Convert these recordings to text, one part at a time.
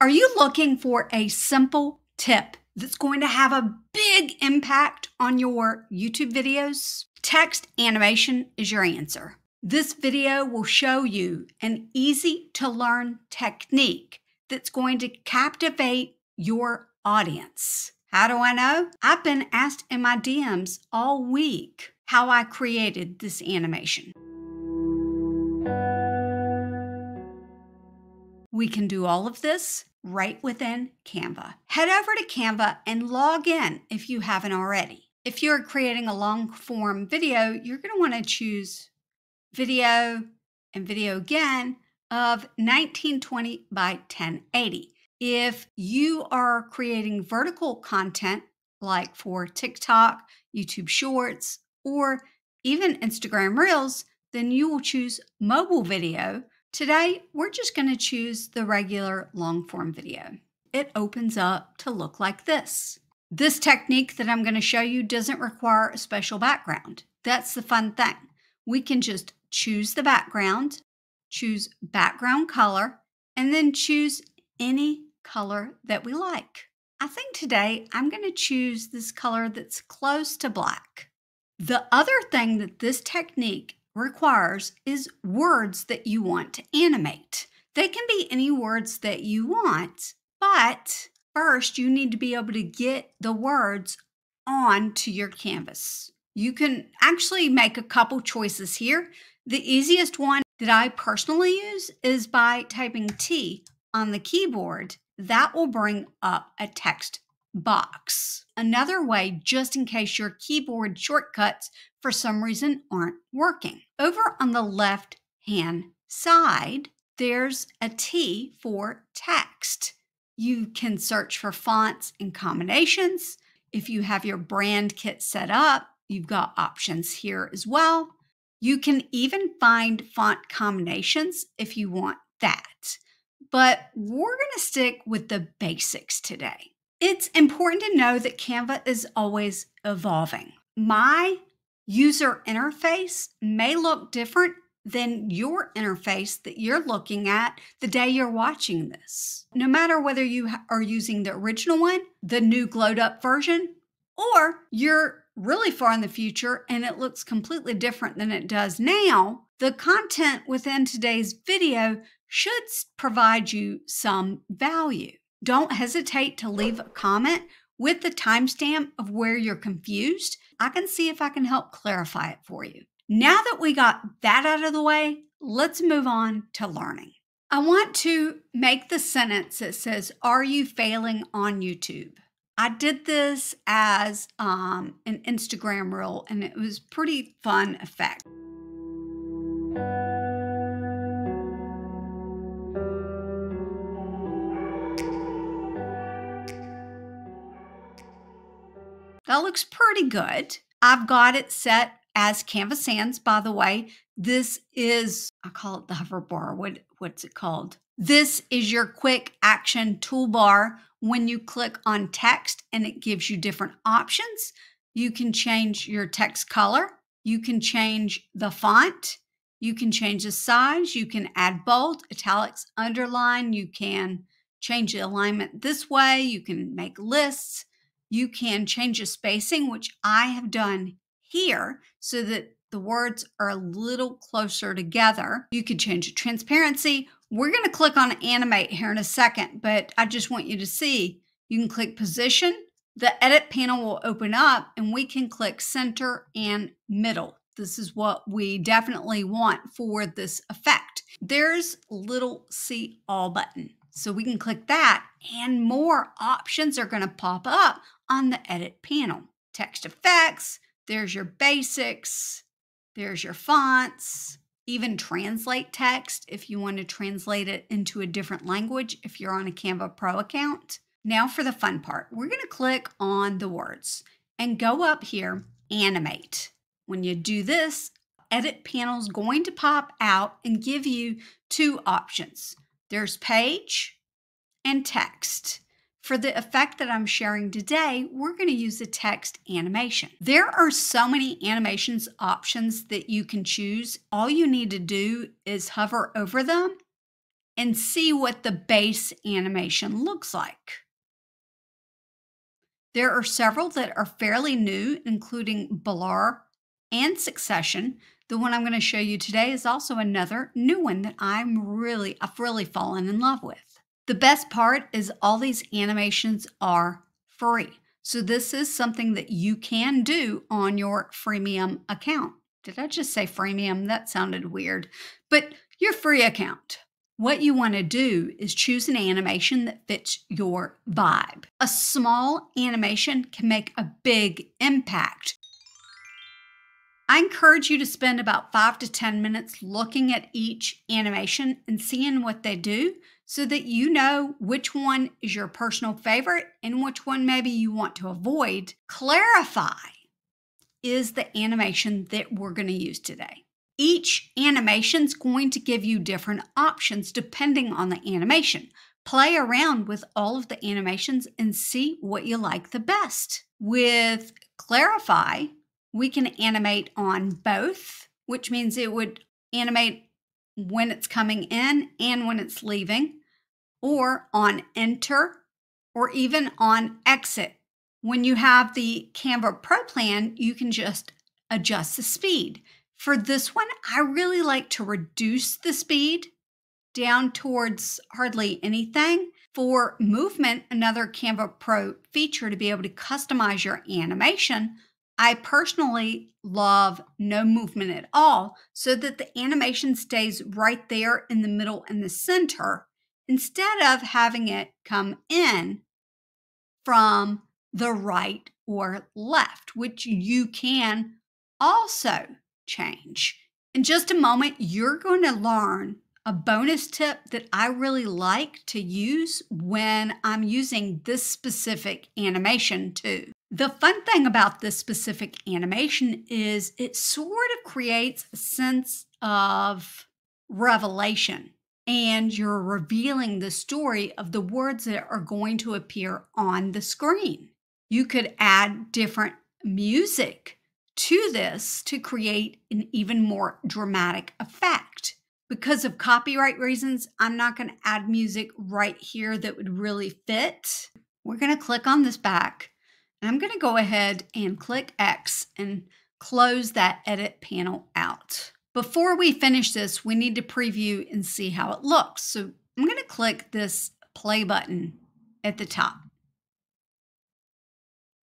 Are you looking for a simple tip that's going to have a big impact on your YouTube videos? Text animation is your answer. This video will show you an easy to learn technique that's going to captivate your audience. How do I know? I've been asked in my DMs all week how I created this animation. We can do all of this right within Canva. Head over to Canva and log in if you haven't already. If you're creating a long form video, you're going to want to choose video and video again of 1920 by 1080. If you are creating vertical content like for TikTok, YouTube Shorts, or even Instagram Reels, then you will choose mobile video. Today, we're just going to choose the regular long form video. It opens up to look like this. This technique that I'm going to show you doesn't require a special background. That's the fun thing. We can just choose the background, choose background color, and then choose any color that we like. I think today I'm going to choose this color that's close to black. The other thing that this technique requires is words that you want to animate. They can be any words that you want, but first you need to be able to get the words onto your canvas. You can actually make a couple choices here. The easiest one that I personally use is by typing T on the keyboard. That will bring up a text box. Another way, just in case your keyboard shortcuts for some reason aren't working. Over on the left hand side, there's a T for text. You can search for fonts and combinations. If you have your brand kit set up, you've got options here as well. You can even find font combinations if you want that. But we're going to stick with the basics today. It's important to know that Canva is always evolving. My user interface may look different than your interface that you're looking at the day you're watching this. No matter whether you are using the original one, the new glowed up version, or you're really far in the future and it looks completely different than it does now, the content within today's video should provide you some value. Don't hesitate to leave a comment with the timestamp of where you're confused. I can see if I can help clarify it for you. Now that we got that out of the way, let's move on to learning. I want to make the sentence that says, "Are you failing on YouTube?" I did this as an Instagram reel, and it was pretty fun effect. That looks pretty good. I've got it set as Canva Sans, by the way. This is, I call it the hover bar. What's it called? This is your quick action toolbar. When you click on text and it gives you different options, you can change your text color. You can change the font. You can change the size. You can add bold, italics, underline. You can change the alignment this way. You can make lists. You can change the spacing, which I have done here so that the words are a little closer together. You could change the transparency. We're going to click on animate here in a second, but I just want you to see you can click position. The edit panel will open up and we can click center and middle. This is what we definitely want for this effect. There's a little see all button. So we can click that and more options are going to pop up on the edit panel. Text effects, there's your basics, there's your fonts, even translate text if you want to translate it into a different language if you're on a Canva Pro account. Now for the fun part, we're going to click on the words and go up here, animate. When you do this, edit panel is going to pop out and give you two options. There's page and text. For the effect that I'm sharing today, we're going to use the text animation. There are so many animations options that you can choose. All you need to do is hover over them and see what the base animation looks like. There are several that are fairly new, including Blur and Succession. The one I'm going to show you today is also another new one that I've really fallen in love with. The best part is all these animations are free. So this is something that you can do on your freemium account. Did I just say freemium? That sounded weird. But your free account. What you want to do is choose an animation that fits your vibe. A small animation can make a big impact. I encourage you to spend about 5 to 10 minutes looking at each animation and seeing what they do so that you know which one is your personal favorite and which one maybe you want to avoid. Clarify is the animation that we're going to use today. Each animation is going to give you different options depending on the animation. Play around with all of the animations and see what you like the best. With Clarify, we can animate on both, which means it would animate when it's coming in and when it's leaving, or on enter, or even on exit. When you have the Canva Pro plan, you can just adjust the speed. For this one, I really like to reduce the speed down towards hardly anything. For movement, another Canva Pro feature to be able to customize your animation, I personally love no movement at all so that the animation stays right there in the middle and the center instead of having it come in from the right or left, which you can also change. In just a moment, you're going to learn a bonus tip that I really like to use when I'm using this specific animation too. The fun thing about this specific animation is it sort of creates a sense of revelation, and you're revealing the story of the words that are going to appear on the screen. You could add different music to this to create an even more dramatic effect. Because of copyright reasons, I'm not going to add music right here that would really fit. We're going to click on this back, and I'm going to go ahead and click X and close that edit panel out. Before we finish this, we need to preview and see how it looks. So I'm going to click this play button at the top.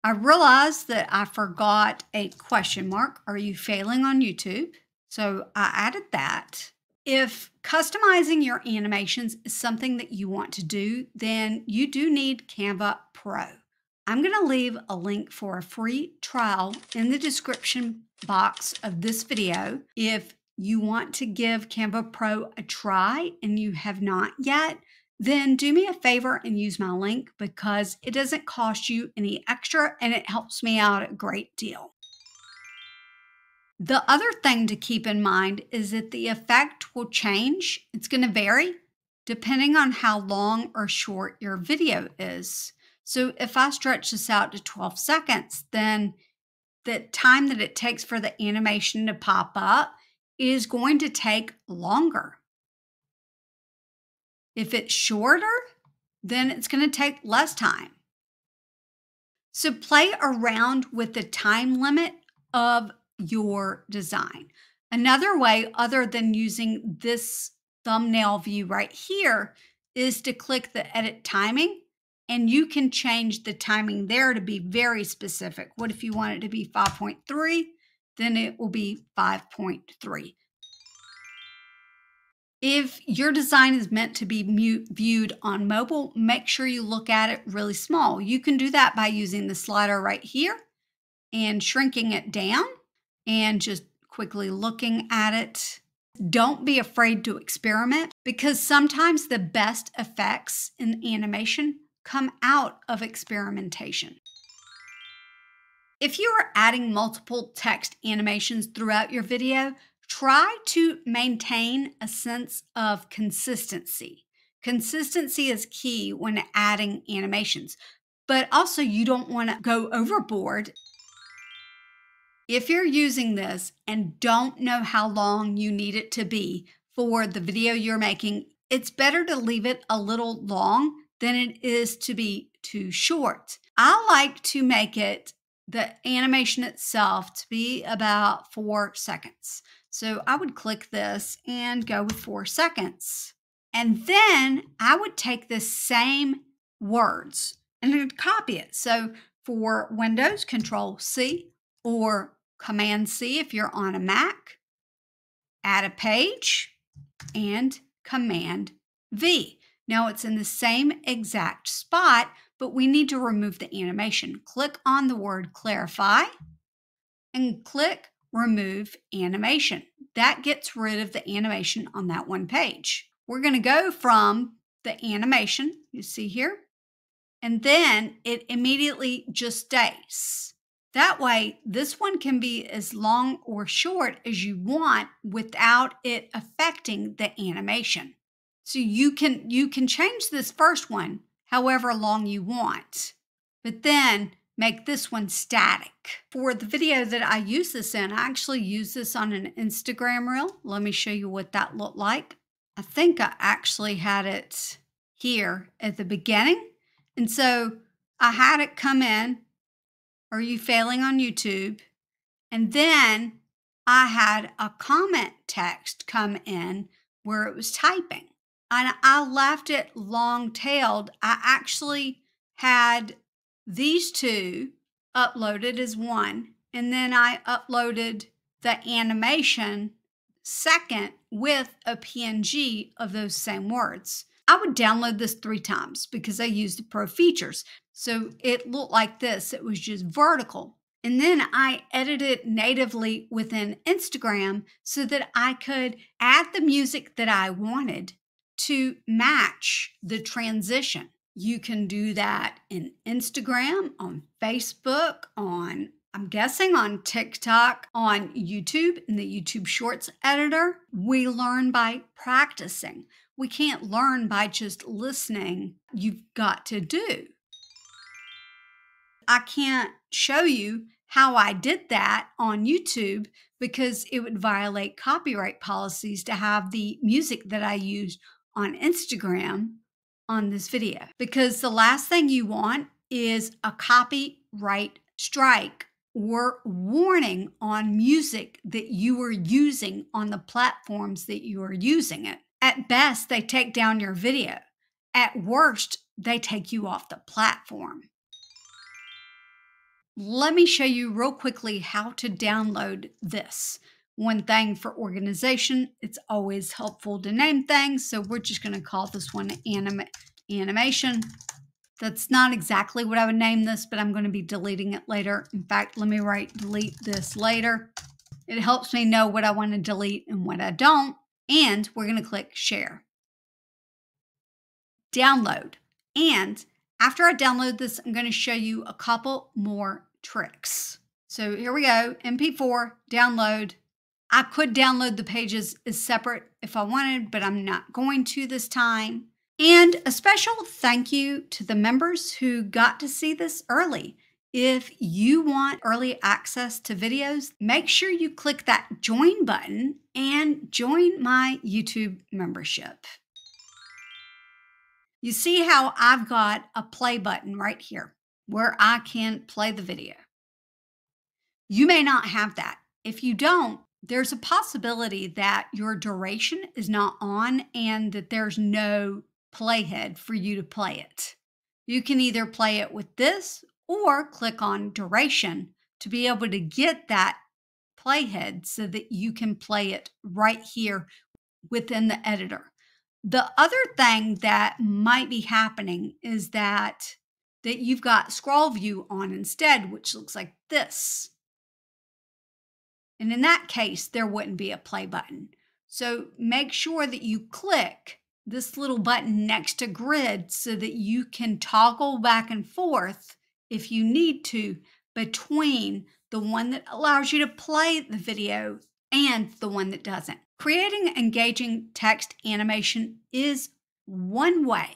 I realized that I forgot a question mark. Are you failing on YouTube? So I added that. If customizing your animations is something that you want to do, then you do need Canva Pro. I'm going to leave a link for a free trial in the description box of this video. If you want to give Canva Pro a try and you have not yet, then do me a favor and use my link because it doesn't cost you any extra and it helps me out a great deal. The other thing to keep in mind is that the effect will change. It's going to vary depending on how long or short your video is. So if I stretch this out to 12 seconds, then the time that it takes for the animation to pop up is going to take longer. If it's shorter, then it's going to take less time. So play around with the time limit of your design. Another way, other than using this thumbnail view right here, is to click the edit timing, and you can change the timing there to be very specific. What if you want it to be 5.3? Then it will be 5.3. If your design is meant to be viewed on mobile, make sure you look at it really small. You can do that by using the slider right here and shrinking it down and just quickly looking at it. Don't be afraid to experiment because sometimes the best effects in animation come out of experimentation. If you are adding multiple text animations throughout your video, try to maintain a sense of consistency. Consistency is key when adding animations, but also you don't want to go overboard. If you're using this and don't know how long you need it to be for the video you're making, it's better to leave it a little long than it is to be too short. I like to make it, the animation itself, to be about 4 seconds. So I would click this and go with 4 seconds. And then I would take the same words and I'd copy it. So for Windows, Control C or Command C if you're on a Mac, add a page, and Command V. Now it's in the same exact spot, but we need to remove the animation. Click on the word clarify and click remove animation. That gets rid of the animation on that one page. We're going to go from the animation, you see here, and then it immediately just stays. That way, this one can be as long or short as you want without it affecting the animation. So you can change this first one however long you want, but then make this one static. For the video that I use this in, I actually use this on an Instagram reel. Let me show you what that looked like. I think I actually had it here at the beginning. And so I had it come in, "Are you failing on YouTube?" And then I had a comment text come in where it was typing. And I left it long-tailed. I actually had these two uploaded as one, and then I uploaded the animation second with a PNG of those same words. I would download this 3 times because I used the pro features. So it looked like this. It was just vertical. And then I edited it natively within Instagram so that I could add the music that I wanted to match the transition. You can do that in Instagram, on Facebook, on, I'm guessing, on TikTok, on YouTube, in the YouTube Shorts editor. We learn by practicing. We can't learn by just listening. You've got to do. I can't show you how I did that on YouTube because it would violate copyright policies to have the music that I used on Instagram on this video. Because the last thing you want is a copyright strike or warning on music that you are using on the platforms that you are using it. At best, they take down your video. At worst, they take you off the platform. Let me show you real quickly how to download this. One thing for organization, it's always helpful to name things. So we're just going to call this one animation. That's not exactly what I would name this, but I'm going to be deleting it later. In fact, let me write delete this later. It helps me know what I want to delete and what I don't. And we're going to click share. Download. And after I download this, I'm going to show you a couple more tricks. So here we go, MP4, download. I could download the pages as separate if I wanted, but I'm not going to this time. And a special thank you to the members who got to see this early. If you want early access to videos, make sure you click that join button and join my YouTube membership. You see how I've got a play button right here where I can play the video. You may not have that. If you don't, there's a possibility that your duration is not on and that there's no playhead for you to play it. You can either play it with this or click on duration to be able to get that playhead so that you can play it right here within the editor. The other thing that might be happening is that you've got scroll view on instead, which looks like this. And in that case, there wouldn't be a play button. So make sure that you click this little button next to grid so that you can toggle back and forth if you need to between the one that allows you to play the video and the one that doesn't. Creating engaging text animation is one way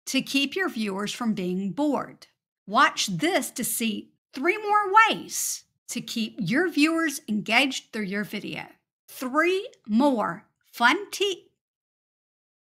to keep your viewers from being bored. Watch this to see 3 more ways to keep your viewers engaged through your video. 3 more fun